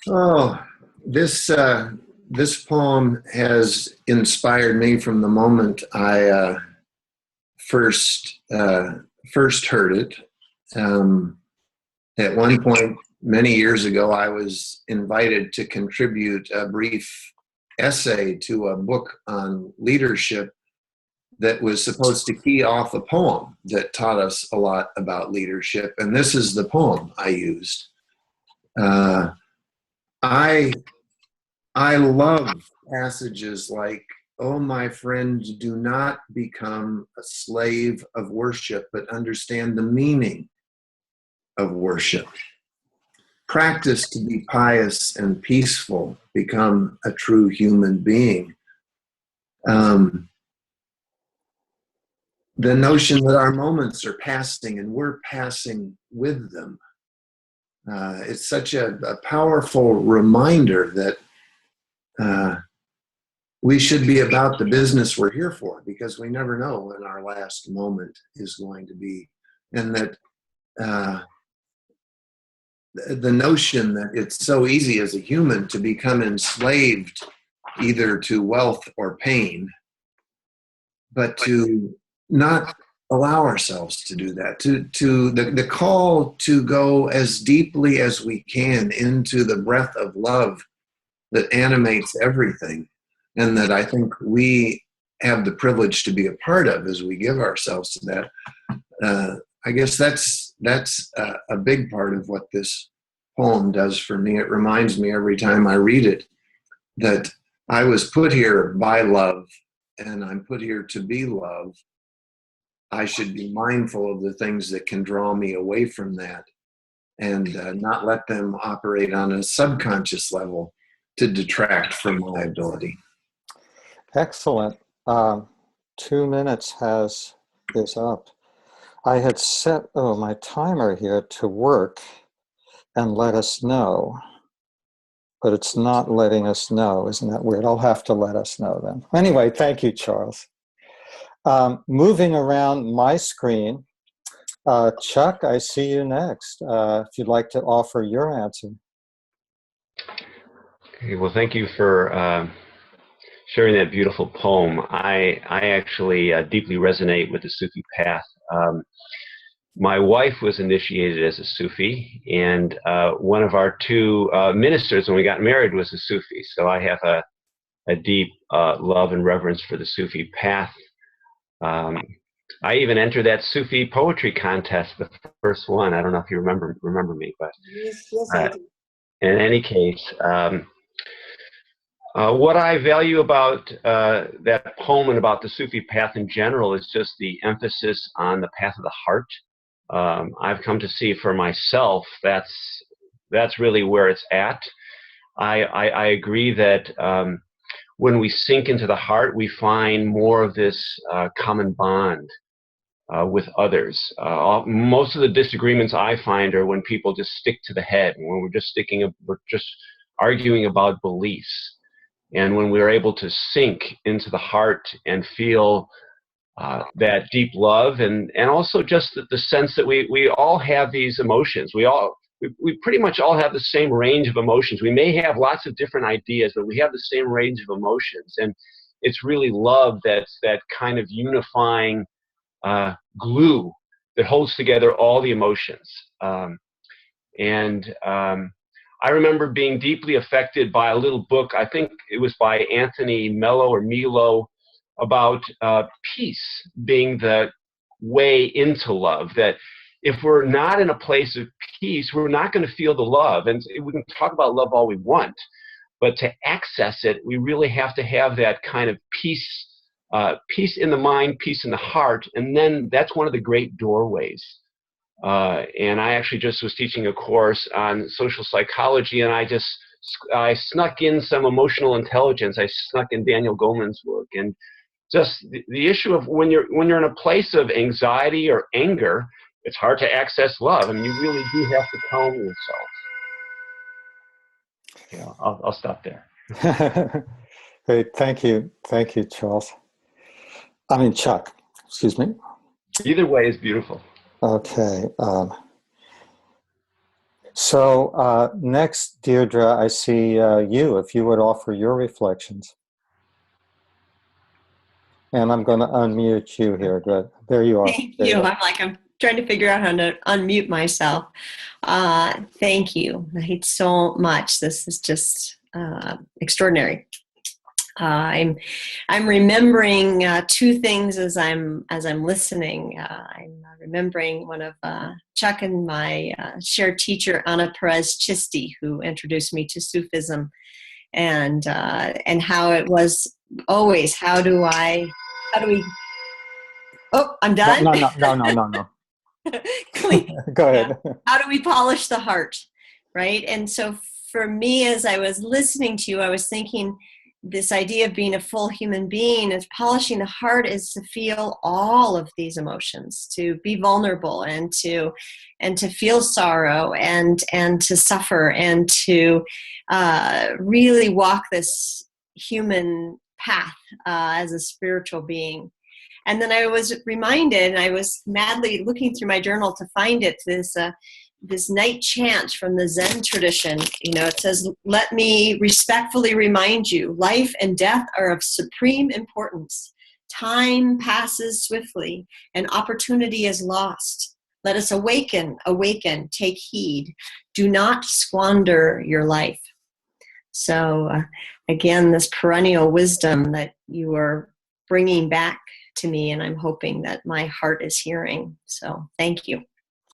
Oh, this poem has inspired me from the moment I first first heard it. Um, at one point, many years ago, I was invited to contribute a brief essay to a book on leadership that was supposed to key off a poem that taught us a lot about leadership, and this is the poem I used. Uh, I I love passages like, "Oh, my friend, do not become a slave of worship, but understand the meaning of worship. Practice to be pious and peaceful, become a true human being." Um, the notion that our moments are passing and we're passing with them. It's such a powerful reminder that uh, we should be about the business we're here for, because we never know when our last moment is going to be. And that uh, the notion that it's so easy as a human to become enslaved either to wealth or pain, but to not allow ourselves to do that, to the call to go as deeply as we can into the breath of love that animates everything, and that I think we have the privilege to be a part of as we give ourselves to that. I guess that's a big part of what this poem does for me. It reminds me every time I read it that I was put here by love, and I'm put here to be love. I should be mindful of the things that can draw me away from that, and not let them operate on a subconscious level to detract from my ability. Excellent. 2 minutes is up. I had set my timer here to work and let us know, but it's not letting us know. Isn't that weird? I'll have to let us know then. Anyway, thank you, Charles. Moving around my screen, Chuck, I see you next. If you'd like to offer your answer. Okay, well, thank you for sharing that beautiful poem. I actually deeply resonate with the Sufi path. My wife was initiated as a Sufi, and one of our two ministers when we got married was a Sufi. So I have a deep love and reverence for the Sufi path. I even entered that Sufi poetry contest, the first one. I don't know if you remember me, but yes, I do. In any case, what I value about that poem and about the Sufi path in general is just the emphasis on the path of the heart. I've come to see for myself that's really where it's at. I agree that when we sink into the heart, we find more of this common bond with others. Most of the disagreements I find are when people just stick to the head, when we're just arguing about beliefs. And when we're able to sink into the heart and feel that deep love, and also just the sense that we all have these emotions. We pretty much all have the same range of emotions. We may have lots of different ideas, but we have the same range of emotions. And it's really love that's that kind of unifying glue that holds together all the emotions. I remember being deeply affected by a little book, I think it was by Anthony Milo, about peace being the way into love. That if we're not in a place of peace, we're not going to feel the love. And we can talk about love all we want, but to access it, we really have to have that kind of peace, peace in the mind, peace in the heart, and then that's one of the great doorways. And I actually just was teaching a course on social psychology, and I snuck in some emotional intelligence. I snuck in Daniel Goleman's work, and just the issue of when you're in a place of anxiety or anger, it's hard to access love. I mean, you really do have to calm yourself. Yeah, I'll stop there. Great, thank you, Charles. I mean, Chuck. Excuse me. Either way is beautiful. Okay. So next, Deirdre, I see you, if you would offer your reflections. And I'm going to unmute you here. Good. There you are. Thank you. I'm trying to figure out how to unmute myself. Thank you. So much. This is just extraordinary. I'm remembering two things as I'm listening. I'm remembering one of Chuck and my shared teacher Ana Perez Chisti, who introduced me to Sufism, and how it was always how do we? Oh, I'm done. No. Go ahead. How do we polish the heart, right? And so for me, as I was listening to you, I was thinking, this idea of being a full human being, is polishing the heart, is to feel all of these emotions, to be vulnerable, and to feel sorrow, and to suffer, and to really walk this human path as a spiritual being. And then I was reminded, and I was madly looking through my journal to find it, this night chant from the Zen tradition. It says, "Let me respectfully remind you, life and death are of supreme importance. Time passes swiftly, and opportunity is lost. Let us awaken, take heed. Do not squander your life." So again, this perennial wisdom that you are bringing back to me, and I'm hoping that my heart is hearing. So thank you.